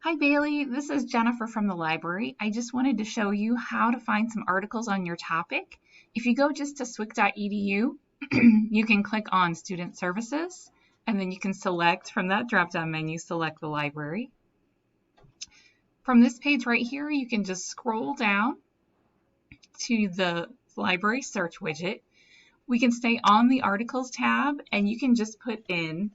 Hi Bailey, this is Jennifer from the library. I just wanted to show you how to find some articles on your topic. If you go just to swic.edu, you can click on Student Services, and then you can select from that drop-down menu, select the library. From this page right here, you can just scroll down to the library search widget. We can stay on the Articles tab, and you can just put in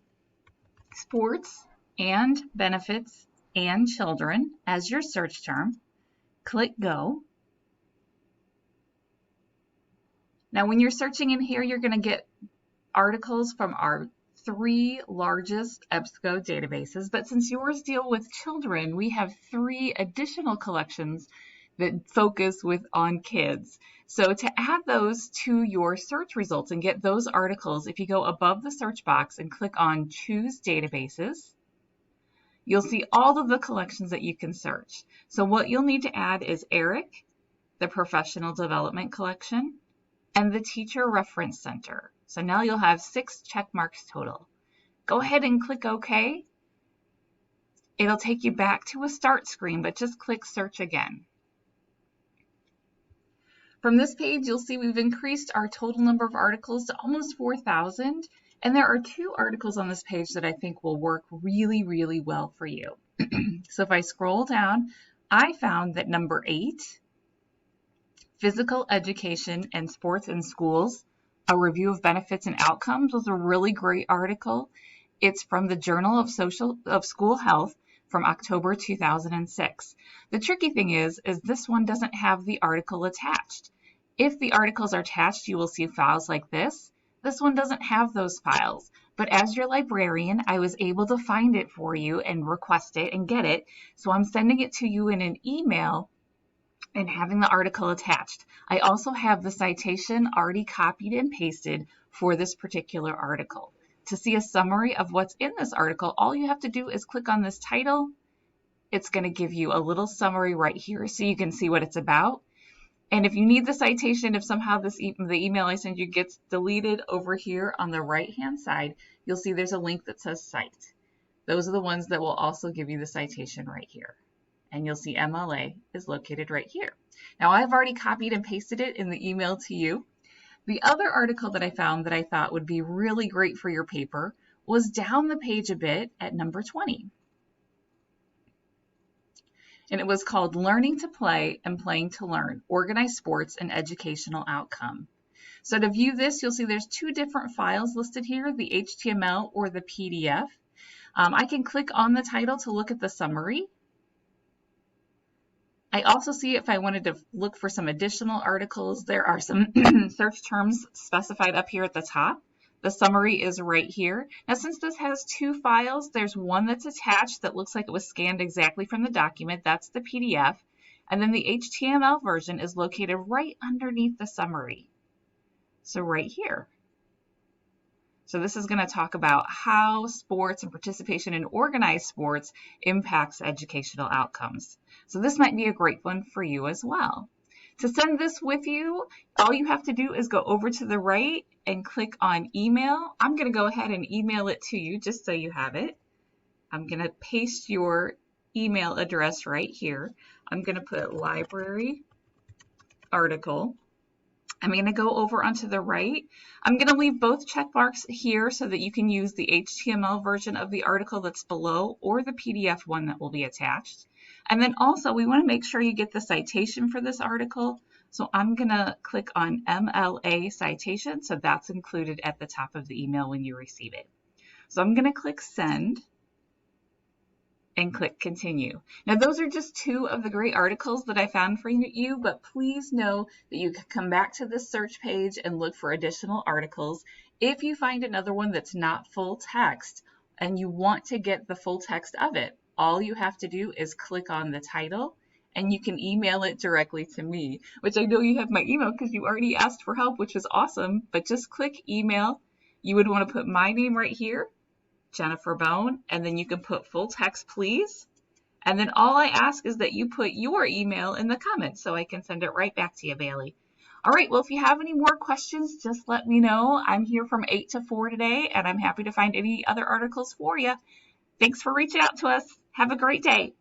sports and benefits and children as your search term. Click go. Now when you're searching in here, you're going to get articles from our 3 largest EBSCO databases, but since yours deal with children, we have 3 additional collections that focus on kids. So to add those to your search results and get those articles, if you go above the search box and click on Choose Databases, you'll see all of the collections that you can search. So what you'll need to add is ERIC, the Professional Development Collection, and the Teacher Reference Center. So now you'll have 6 check marks total. Go ahead and click OK. It'll take you back to a start screen, but just click Search again. From this page, you'll see we've increased our total number of articles to almost 4,000. And there are 2 articles on this page that I think will work really, really well for you. So if I scroll down, I found that number 8, Physical Education and Sports in Schools, a Review of Benefits and Outcomes, was a really great article. It's from the Journal of School Health from October 2006. The tricky thing is this one doesn't have the article attached. If the articles are attached, you will see files like this. This one doesn't have those files, but as your librarian, I was able to find it for you and request it and get it. So I'm sending it to you in an email and having the article attached. I also have the citation already copied and pasted for this particular article. To see a summary of what's in this article, all you have to do is click on this title. It's going to give you a little summary right here so you can see what it's about. And if you need the citation, if somehow the email I send you gets deleted, over here on the right-hand side, you'll see there's a link that says Cite. Those are the ones that will also give you the citation right here. And you'll see MLA is located right here. Now, I've already copied and pasted it in the email to you. The other article that I found that I thought would be really great for your paper was down the page a bit at number 20. And it was called Learning to Play and Playing to Learn, Organized Sports and Educational Outcome. So to view this, you'll see there's 2 different files listed here, the HTML or the PDF. I can click on the title to look at the summary. I also see if I wanted to look for some additional articles, there are some search terms specified up here at the top. The summary is right here. Now, since this has 2 files, there's one that's attached that looks like it was scanned exactly from the document. That's the PDF. And then the HTML version is located right underneath the summary. So right here. So this is going to talk about how sports and participation in organized sports impacts educational outcomes. So this might be a great one for you as well. To send this with you, all you have to do is go over to the right and click on email. I'm going to go ahead and email it to you just so you have it. I'm going to paste your email address right here. I'm going to put library article. I'm going to go over onto the right. I'm going to leave both check marks here so that you can use the HTML version of the article that's below or the PDF one that will be attached. And then also we want to make sure you get the citation for this article. So I'm going to click on MLA citation. So that's included at the top of the email when you receive it. So I'm going to click send and click continue. Now those are just 2 of the great articles that I found for you, but please know that you can come back to this search page and look for additional articles. If you find another one that's not full text and you want to get the full text of it, all you have to do is click on the title and you can email it directly to me, which I know you have my email because you already asked for help, which is awesome, but just click email. You would want to put my name right here, Jennifer Bone, and then you can put full text, please. And then all I ask is that you put your email in the comments so I can send it right back to you, Bailey. All right, well, if you have any more questions, just let me know. I'm here from 8 to 4 today, and I'm happy to find any other articles for you. Thanks for reaching out to us. Have a great day.